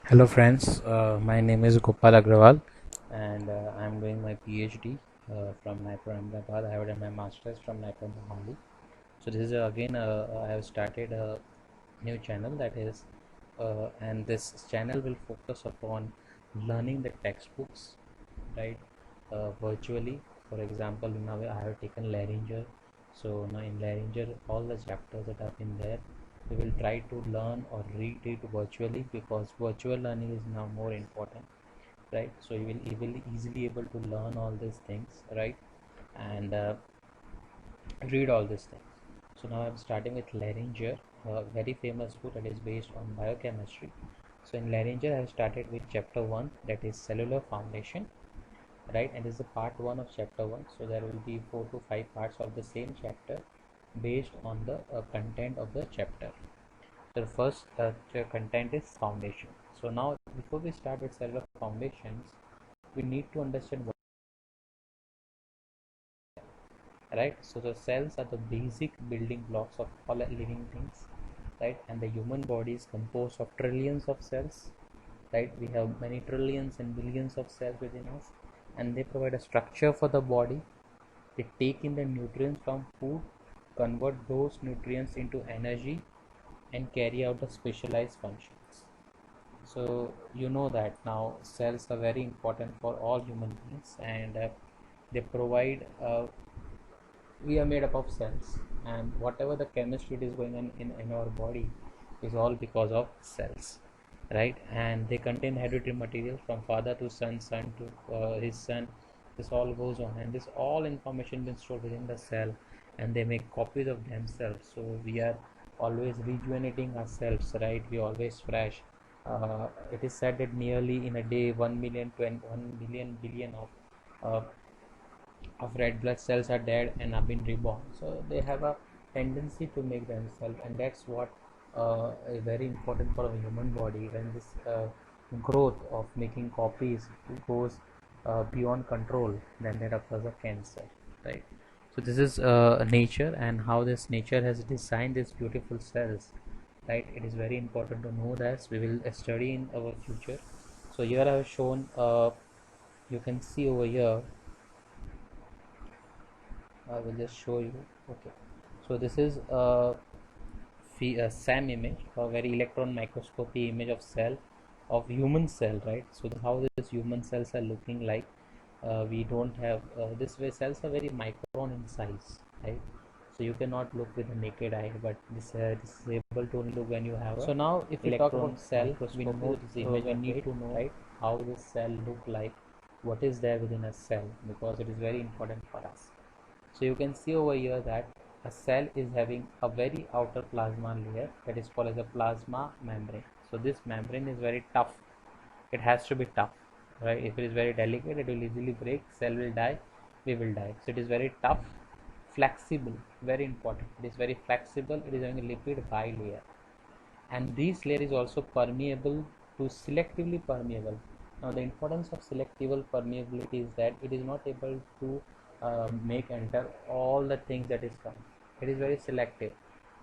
Hello friends, my name is Gopal Agrawal and I'm doing my PhD from NIPER Ahmedabad. I have done my masters from NIPER Mohali. So this is again I have started a new channel and this channel will focus upon learning the textbooks, right, virtually. For example, now I have taken Lehringer. So now in Lehringer, all the chapters that have been there, we will try to learn or read it virtually because virtual learning is now more important, right? So you will easily able to learn all these things, right, and read all these things. So now I'm starting with Lehringer, a very famous book that is based on biochemistry. So in Lehringer, I have started with chapter 1, that is cellular foundation, right, and this is the part 1 of chapter 1. So there will be 4 to 5 parts of the same chapter based on the content of the chapter. So the first content is foundation. So now before we start with cellular foundations, we need to understand what, right? So the cells are the basic building blocks of all living things, right? And the human body is composed of trillions of cells, right? We have many trillions and billions of cells within us, and they provide a structure for the body. They take in the nutrients from food, convert those nutrients into energy, and carry out the specialized functions. So you know that now cells are very important for all human beings, and they provide we are made up of cells, and whatever the chemistry is going on in our body is all because of cells, right? And they contain hereditary material from father to son to his son. This all goes on, and this all information been stored within the cell, and they make copies of themselves. So we are always rejuvenating ourselves, right? We always fresh. It is said that nearly in a day 1 million to 1 billion billion uh, of red blood cells are dead and have been reborn. So they have a tendency to make themselves, and that's what is very important for a human body. When this growth of making copies goes beyond control, then that occurs a cancer, right? So this is nature, and how this nature has designed these beautiful cells, right? It is very important to know that we will study in our future. So here I have shown you can see over here. I will just show you. Okay, so this is a SAM image, a very electron microscopy image of cell, of human cell, right? So how these human cells are looking like. We don't have this way cells are very micron in size, right? So you cannot look with the naked eye, but this is able to only look when you have. So now, if we talk about cell, we know this image. We need to know, right, how this cell look like, what is there within a cell, because it is very important for us. So you can see over here that a cell is having a very outer plasma layer that is called as a plasma membrane. So this membrane is very tough. It has to be tough, right? If it is very delicate, it will easily break. Cell will die, we will die. So it is very tough, flexible, very important. It is very flexible. It is having a lipid bilayer, and this layer is also permeable to selectively permeable. Now the importance of selective permeability is that it is not able to make enter all the things that is coming. It is very selective.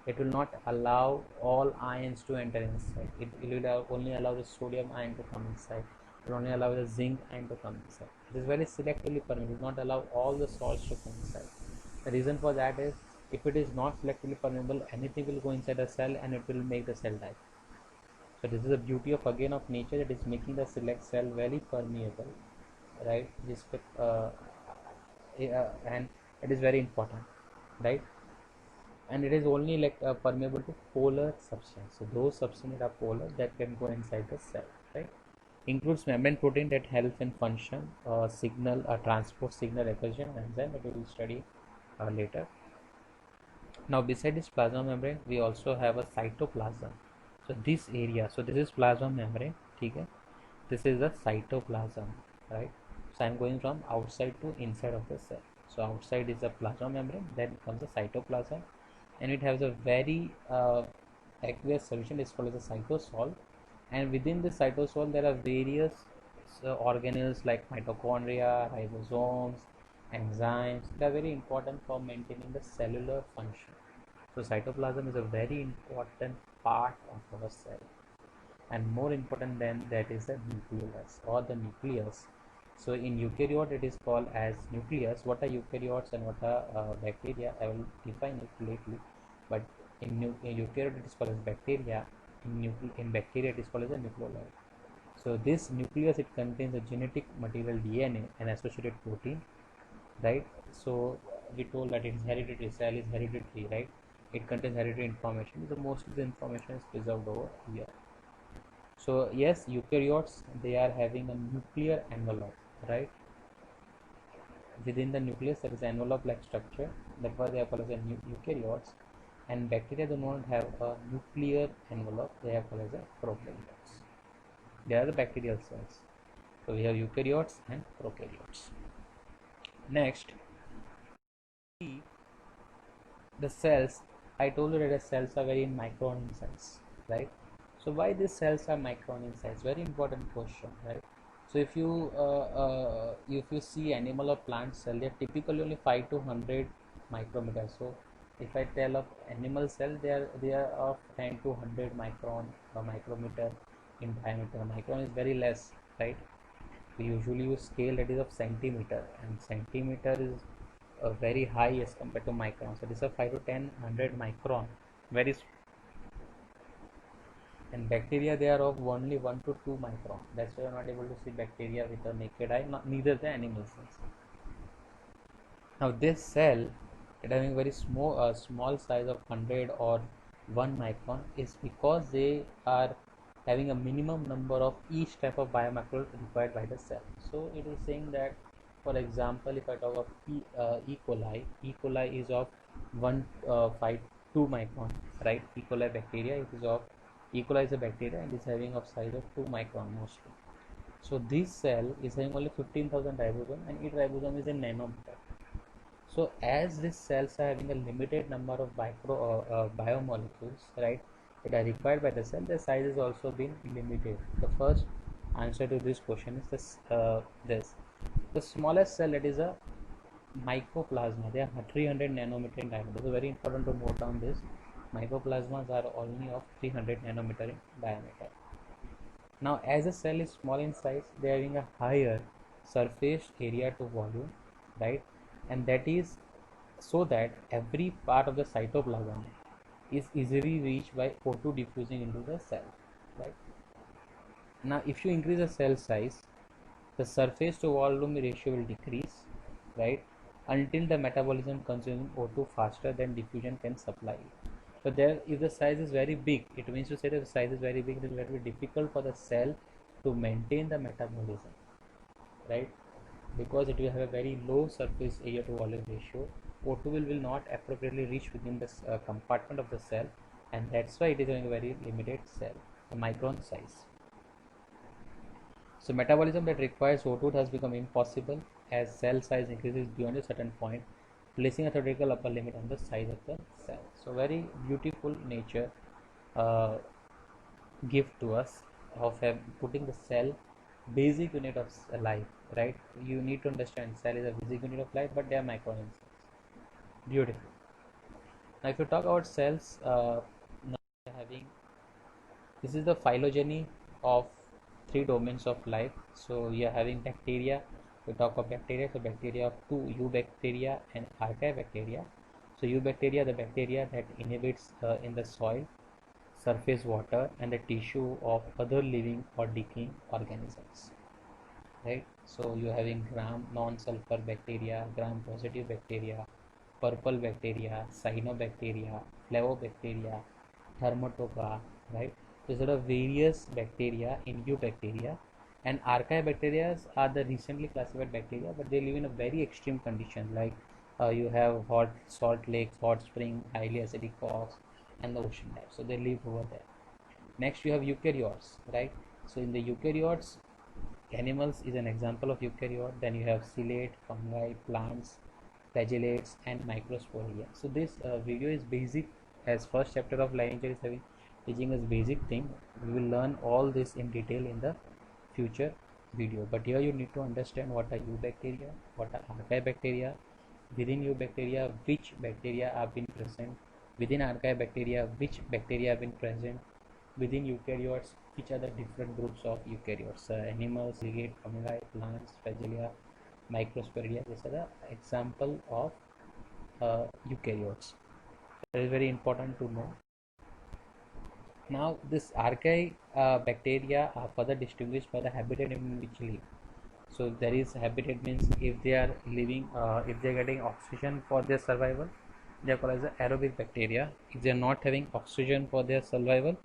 It will not allow all ions to enter inside. It will only allow the sodium ion to come inside. It will only allow the zinc ion to come inside. It is very selectively permeable. It will not allow all the salts to come inside. The reason for that is, if it is not selectively permeable, anything will go inside the cell and it will make the cell die. So this is the beauty of again of nature, that is making the select cell very permeable, right? And it is very important, right? And it is only like permeable to polar substance. So those substances that are polar, that can go inside the cell, right? Includes membrane protein that helps in function, signal, transport signal recursion enzyme that we will study later. Now beside this plasma membrane, we also have a cytoplasm. So this area, so this is plasma membrane, okay? This is the cytoplasm, right? So I'm going from outside to inside of the cell. So outside is the plasma membrane, then comes the cytoplasm, and it has a very aqueous solution. It's called as a cytosol, and within the cytosol there are various organelles like mitochondria, ribosomes, enzymes. They are very important for maintaining the cellular function. So cytoplasm is a very important part of our cell. and more important than that is the nucleus or the nucleus. So in eukaryote it is called as nucleus. What are eukaryotes and what are bacteria? I will define it lately. But in eukaryote it is called as bacteria. In bacteria it is called as a nucleoli. So this nucleus, it contains a genetic material DNA and associated protein, right? So we told that it is hereditary, cell is hereditary, right? It contains hereditary information. So most of the information is preserved over here. So yes, eukaryotes, they are having a nuclear envelope, right? Within the nucleus there is an envelope like structure. That's why they are called as eukaryotes. And bacteria do not have a nuclear envelope, they are called as a prokaryotes. They are the bacterial cells. So we have eukaryotes and prokaryotes. Next, the cells. I told you that the cells are very micron in size, right? So why these cells are micron in size? Very important question, right? So if you see animal or plant cell, they are typically only 5 to 100 micrometers. So if I tell of animal cell, they are of 10 to 100 micron or micrometer in diameter. Micron is very less, right? We usually use scale that is of centimeter, and centimeter is very high as compared to micron. So this is a 5 to 10 100 micron, very. And bacteria, they are of only 1 to 2 micron. That's why you're not able to see bacteria with a naked eye, neither the animal cells. Now this cell, it having very small size of 100 or 1 micron, is because they are having a minimum number of each type of biomolecule required by the cell. So it is saying that, for example, if I talk of E. coli is of 152 micron, right? E. coli bacteria, it is of E. coli is a bacteria and is having of size of 2 micron mostly. So this cell is having only 15,000 ribosome, and each ribosome is in nanometer. So as these cells are having a limited number of biomolecules, right, that are required by the cell, the size has also been limited. The first answer to this question is this. The smallest cell, that is a mycoplasma. They are 300 nanometer in diameter. So very important to note down this. Mycoplasmas are only of 300 nanometer in diameter. Now, as a cell is small in size, they are having a higher surface area to volume, right? And that is so that every part of the cytoplasm is easily reached by O2 diffusing into the cell, right? Now, if you increase the cell size, the surface to volume ratio will decrease, right? Until the metabolism consuming O2 faster than diffusion can supply it. So there, if the size is very big, it means to say that the size is very big, it will be difficult for the cell to maintain the metabolism, right? Because it will have a very low surface area to volume ratio. O2 will not appropriately reach within the compartment of the cell, and that's why it is having a very limited cell, a micron size. So metabolism that requires O2 has become impossible as cell size increases beyond a certain point, placing a theoretical upper limit on the size of the cell. So very beautiful nature uh, gift to us of putting the cell basic unit of life, right? You need to understand cell is a basic unit of life, but they are micron cells. Beautiful. Now if you talk about cells, now we are having, this is the phylogeny of three domains of life. So we are having bacteria. We talk of bacteria. So bacteria of two, eubacteria and archaebacteria. So eubacteria, the bacteria that inhabits in the soil, surface water, and the tissue of other living or decaying organisms. Right. So you are having gram non-sulfur bacteria, gram positive bacteria, purple bacteria, cyanobacteria, flavobacteria, thermotoga, right? So there are various bacteria in eubacteria, and archaebacteria are the recently classified bacteria, but they live in a very extreme condition. Like you have hot salt lakes, hot spring, highly acidic rocks, and the ocean depth. So they live over there. Next, you have eukaryotes, right? So in the eukaryotes, animals is an example of eukaryote. Then you have ciliate, fungi, plants, flagellates, and microsporia. So this video is basic, as first chapter of lineage is having teaching us basic thing. We will learn all this in detail in the future video, but here you need to understand what are eubacteria, what are archaebacteria, within eubacteria which bacteria have been present, within archaebacteria which bacteria have been present, within eukaryotes, which are the different groups of eukaryotes: animals, aggregate, fungi, plants, Flagellaria, Microsporidia. These are the example of eukaryotes. That is very important to know. Now, this archaea bacteria are further distinguished by the habitat in which live. So, there is habitat means if they are living, if they are getting oxygen for their survival, they are called as aerobic bacteria. If they are not having oxygen for their survival,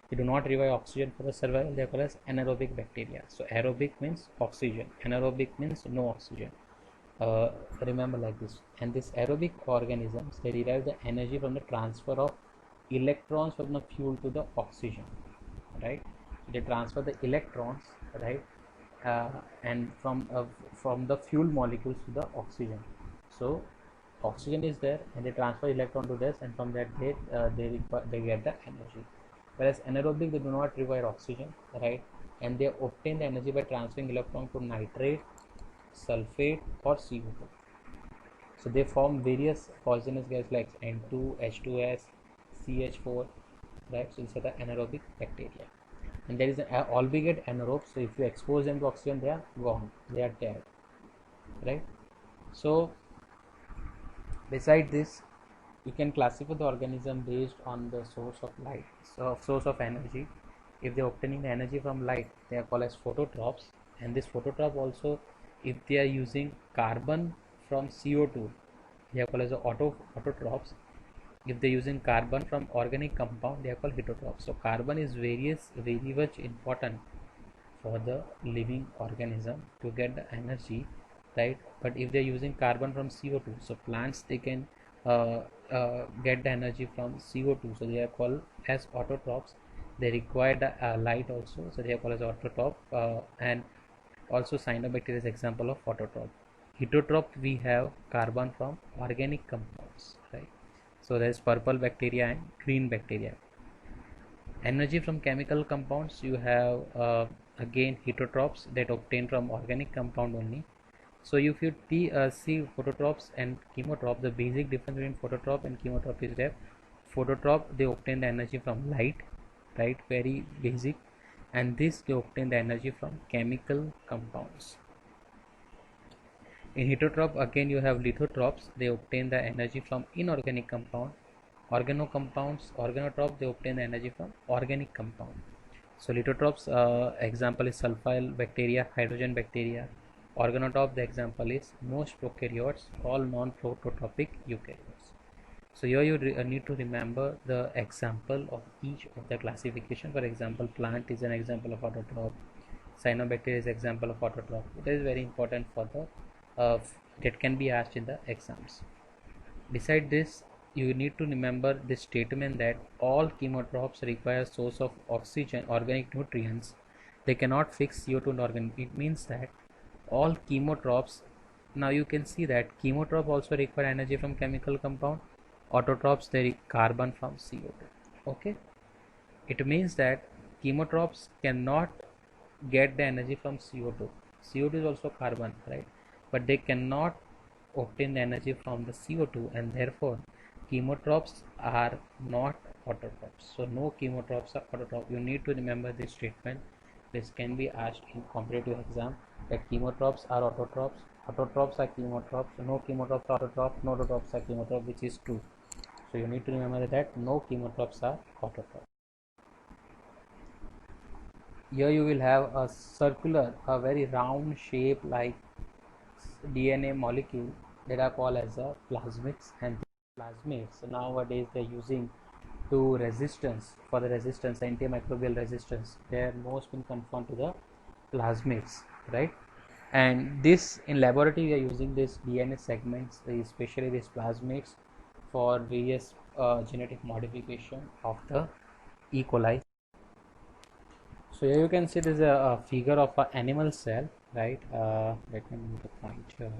they do not require oxygen for the survival, they are called as anaerobic bacteria. So, aerobic means oxygen, anaerobic means no oxygen. Remember like this. And these aerobic organisms, they derive the energy from the transfer of electrons from the fuel to the oxygen, right? So they transfer the electrons, right, and from the fuel molecules to the oxygen. So oxygen is there, and they transfer electron to this, and from that they get the energy. Whereas anaerobic, they do not require oxygen, right, and they obtain the energy by transferring electron to nitrate, sulfate, or CO2. So they form various poisonous gases like N2, H2S, CH4, right? So these are the anaerobic bacteria. And there is an albigate anaerobes. So if you expose them to oxygen, they are gone, they are dead, right? So beside this, you can classify the organism based on the source of light, so source of energy. If they are obtaining the energy from light, they are called as phototrophs. And this phototroph also, if they are using carbon from CO2, they are called as autotrophs. If they are using carbon from organic compound, they are called heterotrophs. So carbon is very much important for the living organism to get the energy, right? But if they are using carbon from CO2, so plants, they can get the energy from CO2, so they are called as autotrophs. They require the light also, so they are called as autotroph. And also cyanobacteria is example of autotroph. Heterotroph, we have carbon from organic compounds, right? So there is purple bacteria and green bacteria. Energy from chemical compounds, you have again heterotrophs that obtain from organic compound only. So if you see phototrophs and chemotroph, the basic difference between phototroph and chemotroph is that phototroph, they obtain the energy from light, right? Very basic. And this, they obtain the energy from chemical compounds. In heterotroph, again you have lithotrophs, they obtain the energy from inorganic compound. Organotroph, they obtain the energy from organic compound. So lithotrophs, example is sulfile bacteria, hydrogen bacteria. Organotroph, the example is most prokaryotes, all non-prototrophic eukaryotes. So here you need to remember the example of each of the classification. For example, plant is an example of autotroph. Cyanobacteria is example of autotroph. It is very important for the that can be asked in the exams. Beside this, you need to remember this statement that all chemotrophs require source of oxygen, organic nutrients. They cannot fix CO2 in organ. It means that all chemotrophs, now you can see that chemotroph also require energy from chemical compound. Autotrophs, they require carbon from CO2. Okay, it means that chemotrophs cannot get the energy from CO2. CO2 is also carbon, right? But they cannot obtain the energy from the CO2, and therefore chemotrophs are not autotrophs. So no chemotrophs are autotrophs. You need to remember this statement. This can be asked in competitive exam, that chemotrophs are autotrophs, autotrophs are chemotrophs, no chemotrophs are autotrophs, no autotrophs are chemotrophs, which is true. So you need to remember that no chemotrophs are autotrophs. Here you will have a circular, a very round shape like DNA molecule that are called as a plasmids. And plasmids nowadays they're using to resistance, for the resistance, antimicrobial resistance, they are most been confirmed to the plasmids, right? And this, in laboratory we are using this DNA segments, especially these plasmids, for various genetic modification of the E. coli. So here you can see this is a figure of an animal cell, right? Let me move the point here.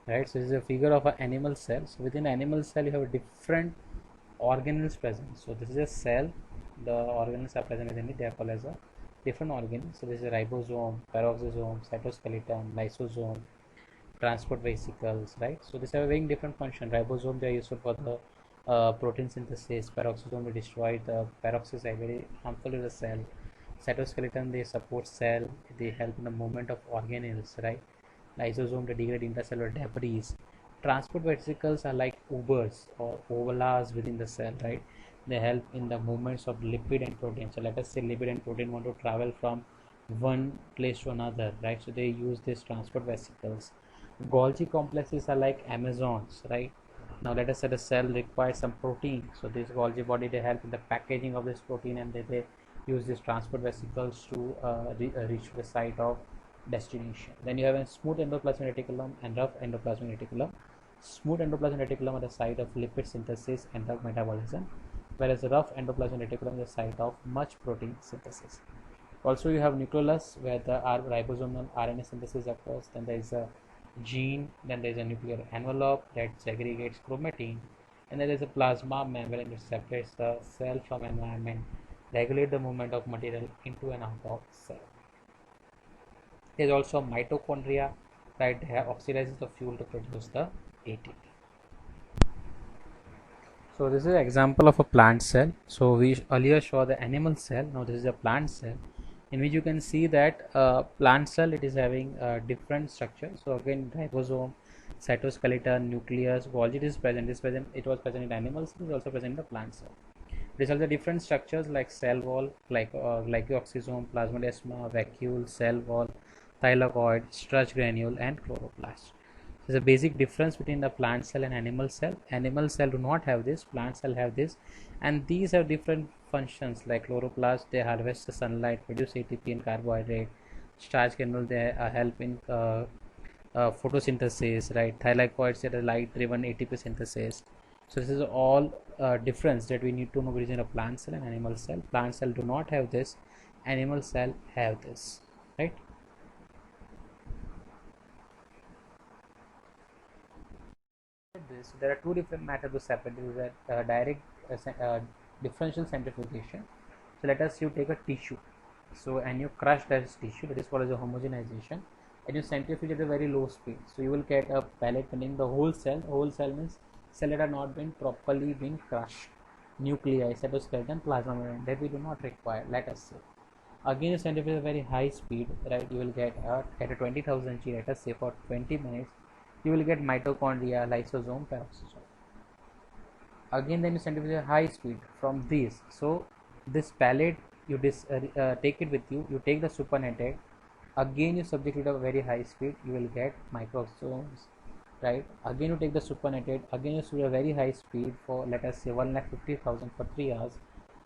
Right, so this is a figure of an animal cell. So within animal cell you have different organelles present. So this is a cell, the organelles are present within it, they are called as a different organelles. So this is a ribosome, peroxisome, cytoskeleton, lysosome, transport vesicles, right? So these are very different function. Ribosome, they are useful for the protein synthesis. Peroxisome, they destroy the peroxisome, very harmful to the cell. Cytoskeleton, they support cell, they help in the movement of organelles, right? Lysosome, they degrade intercellular debris. Transport vesicles are like Ubers or ovalas within the cell, right? They help in the movements of lipid and protein. So let us say lipid and protein want to travel from one place to another, right? So they use these transport vesicles. Golgi complexes are like Amazons, right? Now let us say the cell requires some protein. So this Golgi body, they help in the packaging of this protein, and they use these transport vesicles to reach the site of destination. Then you have a smooth endoplasmic reticulum and rough endoplasmic reticulum. Smooth endoplasmic reticulum are the site of lipid synthesis and drug metabolism, whereas the rough endoplasmic reticulum is the site of much protein synthesis. Also, you have nucleolus where the ribosomal RNA synthesis occurs. Then there is a gene. Then there is a nuclear envelope that segregates chromatin. And then there is a plasma membrane that separates the cell from environment, regulate the movement of material into and out of cell. There is also mitochondria, right? They oxidizes the fuel to produce the ATP. So this is an example of a plant cell. So we earlier saw the animal cell. Now this is a plant cell, in which you can see that plant cell, it is having different structure. So again, ribosome, cytoskeleton, nucleus, Golgi is present. It was present in animals. It is also present in the plant cell. These are the different structures like cell wall, like glycoxysome, plasmodesma, vacuole, cell wall, thylakoid, starch granule, and chloroplast. There's a basic difference between the plant cell and animal cell. Animal cell do not have this, plant cell have this, and these have different functions. Like chloroplast, they harvest the sunlight, produce ATP and carbohydrate. Starch granule, they help in photosynthesis, right? Thylakoids are light-driven ATP synthesis. So this is all difference that we need to know between a plant cell and animal cell. Plant cell do not have this, animal cell have this, right? This, there are two different methods to separate. There is a direct differential centrifugation. So let us you take a tissue, so and you crush that tissue, that is called as a homogenization, and you centrifuge at a very low speed. So you will get a pellet containing the whole cell. Whole cell means cell that are not been properly been crushed. Nuclei, cytoskeleton, plasma membrane, that we do not require. Let us say. Again, you centrifuge at a very high speed, right? You will get at a 20,000 G, let us say for 20 minutes, you will get mitochondria, lysosome, peroxisome. Again, then you centrifuge at high speed from this. So this pellet, you take it with you. You take the supernatant. Again, you subject it at a very high speed. You will get microsomes, right? Again, you take the supernatant. Again, you shoot a very high speed for, let us say, 1,50,000 for 3 hours.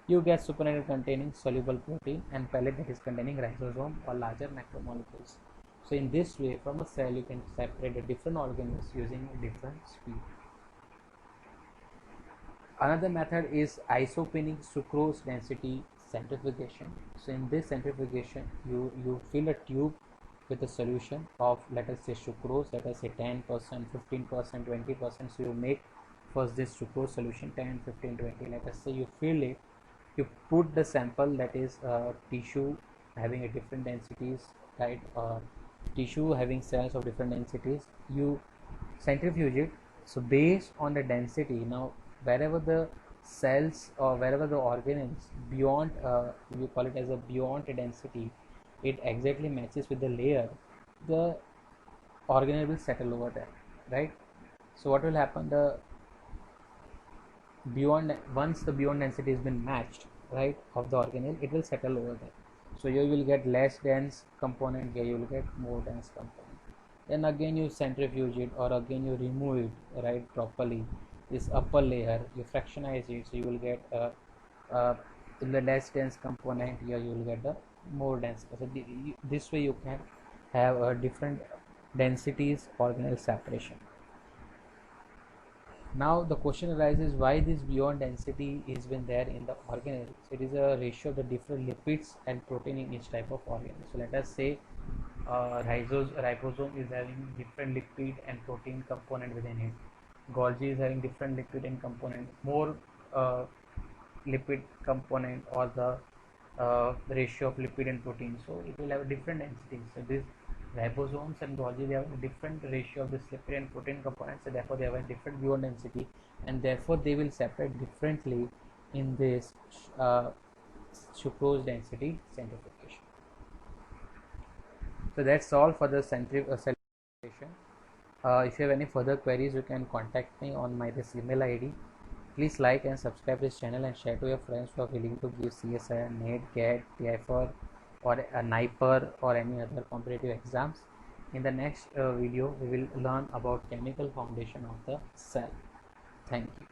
You get supernatant containing soluble protein and pellet that is containing ribosome or larger macromolecules. So in this way, from a cell, you can separate the different organelles using different speed. Another method is isopenic sucrose density centrifugation. So in this centrifugation, you fill a tube with a solution of, let us say, sucrose, let us say 10%, 15%, 20%. So you make first this sucrose solution 10, 15, 20. Let us say you fill it, you put the sample, that is tissue having a different densities, right? Tissue having cells of different densities, you centrifuge it. So based on the density, now wherever the cells or wherever the organelles beyond, you call it as a beyond density, it exactly matches with the layer, the organelle will settle over there, right? So what will happen, the beyond, once the beyond density has been matched, right, of the organelle, it will settle over there. So you will get less dense component, here you will get more dense component. Then again you centrifuge it, or again you remove it, right, properly, this upper layer, you fractionize it, so you will get in the less dense component, here you will get the more dense. So this way you can have different densities organelle separation. Now the question arises, why this beyond density is been there in the organelle. So it is a ratio of the different lipids and protein in each type of organelle. So let us say ribosome is having different lipid and protein component within it. Golgi is having different lipid and component, more lipid component, or the ratio of lipid and protein. So it will have a different density. So this ribosomes and Golgi, they have a different ratio of this lipid and protein components, so therefore they have a different beyond density and therefore they will separate differently in this uh, sucrose density centrifugation. So that's all for the centrifugation. If you have any further queries, you can contact me on my this email ID. Please like and subscribe this channel and share to your friends who are willing to give CSIR, NET, GAT, TIFR or a NIPER or any other competitive exams. In the next video, we will learn about chemical foundation of the cell. Thank you.